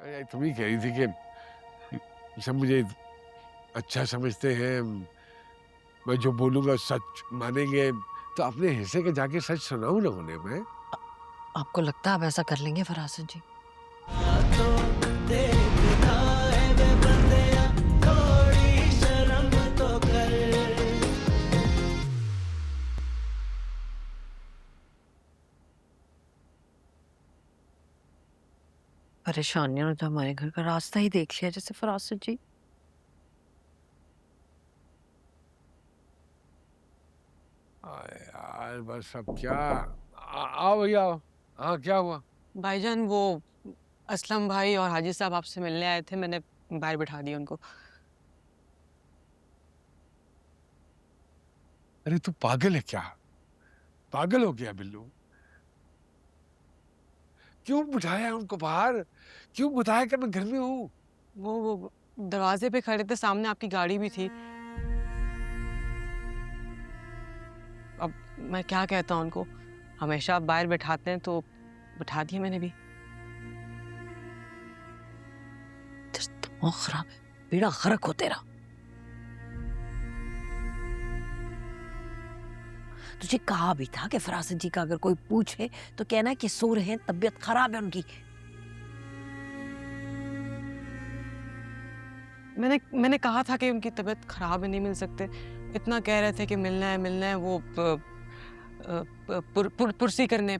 तुम ही कह रही थी कि सब मुझे अच्छा समझते हैं, मैं जो बोलूंगा सच मानेंगे, तो अपने हिस्से के जाके सच सुनाऊं ना उन्हें मैं। आपको लगता है आप ऐसा कर लेंगे फरासत जी? परेशानियों ने तो हमारे घर का रास्ता ही देख लिया जैसे फरासत जी। यार बस अब क्या। आओ भैया आओ। हाँ क्या हुआ? भाईजान वो असलम भाई और हाजी साहब आपसे मिलने आए थे, मैंने बाहर बिठा दिया उनको। अरे तू पागल है क्या? पागल हो गया बिल्लू? क्यों बिठाया उनको बाहर? क्यों बताया कि मैं घर में हूँ? वो दरवाजे पे खड़े थे, सामने आपकी गाड़ी भी थी। अब मैं क्या कहता हूँ उनको, हमेशा आप बाहर बैठाते हैं तो बिठा दिया मैंने भी। दिमाग खराब है, बेड़ा गर्क हो तेरा। तुझे कहा भी था कि फरासत जी का अगर कोई पूछे तो कहना कि सो रहे हैं, तबीयत खराब है उनकी। मैंने कहा था कि उनकी तबीयत खराब है, नहीं मिल सकते। इतना कह रहे थे कि मिलना है। वो पुरसी करने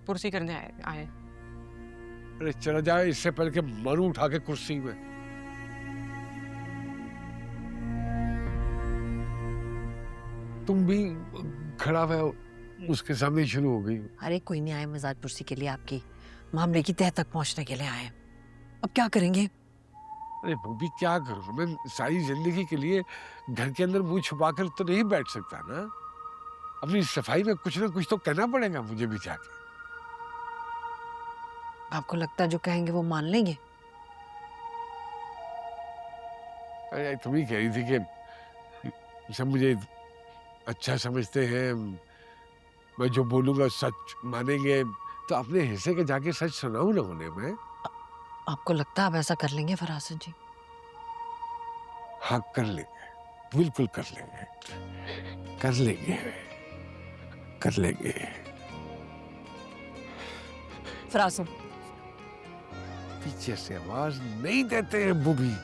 आए। अरे चला जाए इससे पहले कि मरू उठा के कुर्सी में। तुम भी खड़ा हुआ उसके सामने ही शुरू हो गई। अरे कोई नहीं आए मजाज पुरसी के लिए, आपकी मामले की तह तक पहुंचने के लिए आए। अब क्या करेंगे? अरे वो भी क्या करूं मैं, सारी जिंदगी के लिए घर के अंदर मुंह छुपाकर तो नहीं बैठ सकता ना। अपनी सफाई में कुछ ना कुछ तो कहना पड़ेगा मुझे भी जाके। आपको लगता है जो कहेंगे वो मान लेंगे? अरे तुम ही कह रही थी कि सब मुझे अच्छा समझते हैं, मैं जो बोलूंगा सच मानेंगे, तो अपने हिस्से के जाके सच सुनाऊं ना उन्हें मैं। आपको लगता है आप ऐसा कर लेंगे फरासत जी? हाँ कर लेंगे, बिल्कुल कर लेंगे, कर लेंगे, कर लेंगे। फरासत पीछे से आवाज नहीं देते हैं वो भी।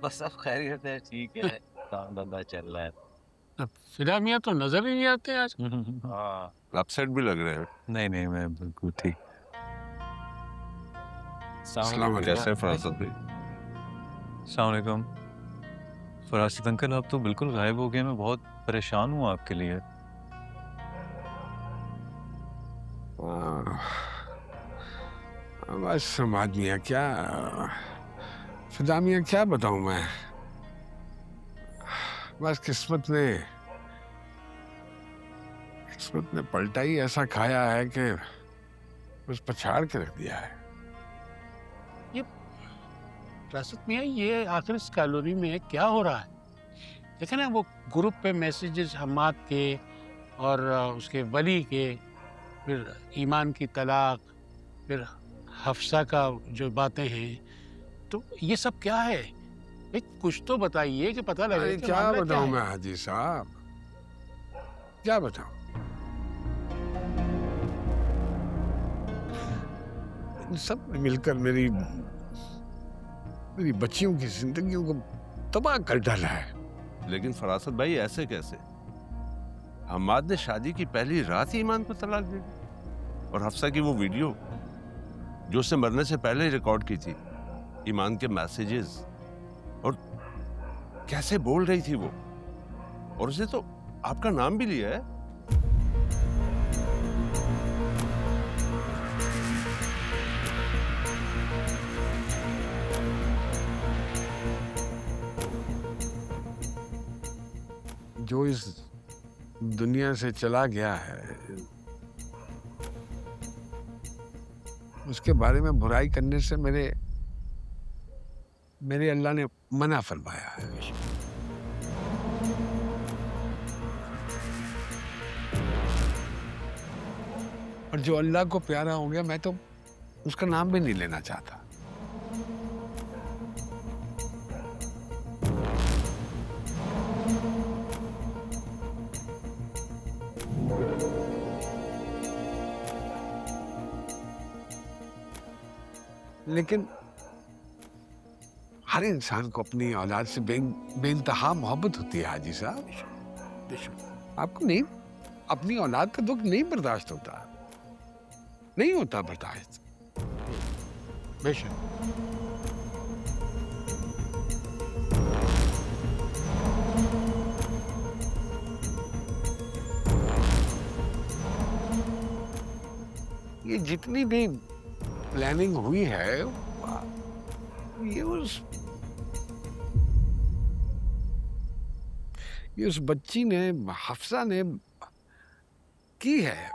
बस सब खैरियत है, ठीक है। काम धंधा चल रहा है। अब फिदा मियाँ तो नजर ही नहीं आते आज। हाँ, अपसेट भी लग रहे हैं। नहीं नहीं, मैं बिल्कुल ठीक। अस्सलाम वालेकुम। कैसे फरासत भाई? अस्सलाम वालेकुम। फरासित अंकल, आप तो बिल्कुल गायब हो गए। मैं बहुत परेशान हूँ आपके लिए। बस समाज मियाँ क्या, फिदा मियाँ क्या बताऊं मैं। बस किस्मत ने पलटा ही ऐसा खाया है कि बस पछाड़ के रख दिया है। ये फरासत मियाँ, ये आखिर इस कॉलोनी में क्या हो रहा है? देखे ना वो ग्रुप पे मैसेजेस हम्माद के और उसके वली के, फिर ईमान की तलाक, फिर हफ्सा का जो बातें हैं, तो ये सब क्या है? भाई कुछ तो बताइए कि पता लगे अरे कि क्या मामला बताऊं है। मैं हाजी साहब, क्या बताऊं। इन सब ने मिलकर मेरी बच्चियों की जिंदगियों को तबाह कर डाला है। लेकिन फरासत भाई ऐसे कैसे? हम्माद ने शादी की पहली रात ही ईमान को तलाक दे दी। और हफ्सा की वो वीडियो जो उसने मरने से पहले ही रिकॉर्ड की थी, ईमान के मैसेजेस, और कैसे बोल रही थी वो, और उसने तो आपका नाम भी लिया है। जो इस दुनिया से चला गया है उसके बारे में बुराई करने से मेरे अल्लाह ने मना फरमाया है। और जो अल्लाह को प्यारा हो गया मैं तो उसका नाम भी नहीं लेना चाहता। लेकिन हर इंसान को अपनी औलाद से बेइंतहा मोहब्बत होती है हाजी साहब। आपको नहीं अपनी औलाद का दुख नहीं बर्दाश्त होता, नहीं होता बर्दाश्त। बेशक। ये जितनी भी प्लानिंग हुई है ये उस बच्ची ने, हफ्सा ने की है।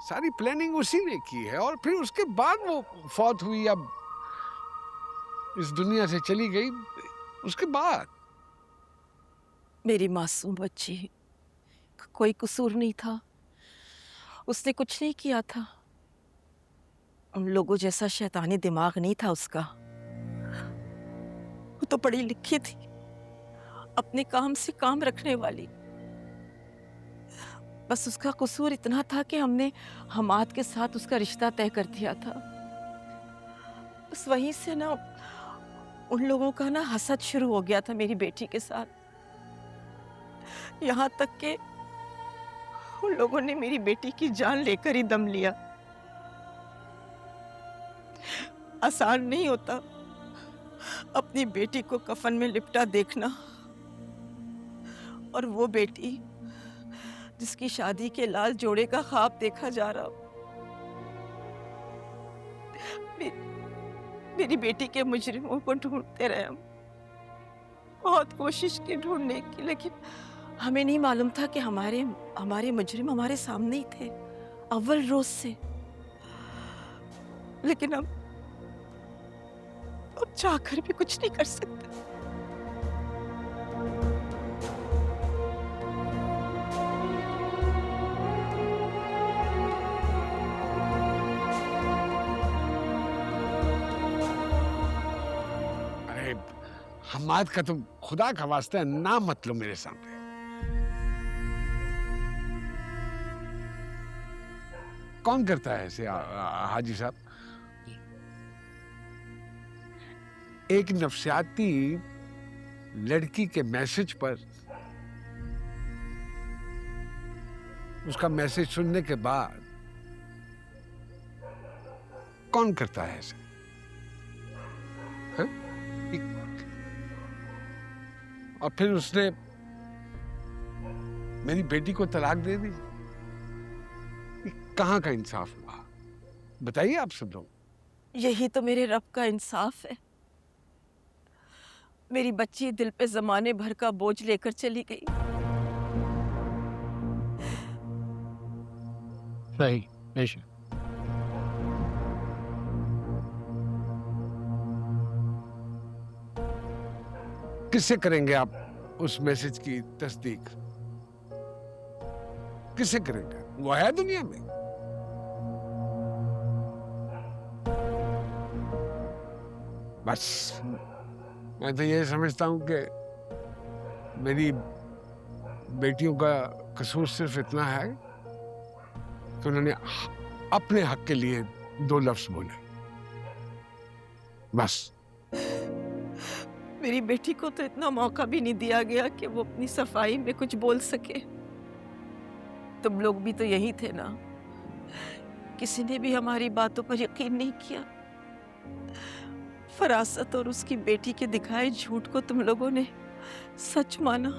सारी प्लानिंग उसी ने की है और फिर उसके बाद वो फौत हुई, अब इस दुनिया से चली गई। उसके बाद मेरी मासूम बच्ची का कोई कसूर नहीं था, उसने कुछ नहीं किया था। उन लोगों जैसा शैतानी दिमाग नहीं था उसका। वो तो पढ़ी लिखी थी, अपने काम से काम रखने वाली। बस उसका कसूर इतना था कि हमने हमाद के साथ उसका रिश्ता तय कर दिया था। बस वहीं से ना उन लोगों का ना हसद शुरू हो गया था मेरी बेटी के साथ। यहाँ तक कि उन लोगों ने मेरी बेटी की जान लेकर ही दम लिया। आसान नहीं होता अपनी बेटी को कफन में लिपटा देखना, और वो बेटी जिसकी शादी के लाल जोड़े का ख्वाब देखा जा रहा। मेरी बेटी के मुजरिमों को ढूंढते रहे हम, बहुत कोशिश की ढूंढने की, लेकिन हमें नहीं मालूम था कि हमारे मुजरिम हमारे सामने ही थे अव्वल रोज से। लेकिन अब चाहकर भी कुछ नहीं कर सकते। अरे हमाद का तुम खुदा का वास्ता नाम मत लो मेरे सामने। कौन करता है ऐसे हाजी साहब? एक नफसियाती लड़की के मैसेज पर, उसका मैसेज सुनने के बाद कौन करता है ऐसे? हैं? और फिर उसने मेरी बेटी को तलाक दे दी। कहाँ का इंसाफ हुआ? बताइए आप सब लोग। यही तो मेरे रब का इंसाफ है। मेरी बच्ची दिल पे जमाने भर का बोझ लेकर चली गई। सही, बेशक। किससे करेंगे आप उस मैसेज की तस्दीक? किससे करेंगे? वो है दुनिया में? बस मैं तो ये समझता हूं कि मेरी बेटियों का कसूर सिर्फ इतना है कि उन्होंने अपने हक के लिए 2 लफ्ज बोले, बस। मेरी बेटी को तो इतना मौका भी नहीं दिया गया कि वो अपनी सफाई में कुछ बोल सके। तुम लोग भी तो यही थे ना, किसी ने भी हमारी बातों पर यकीन नहीं किया। फरासत और उसकी बेटी के दिखाए झूठ को तुम लोगों ने सच माना।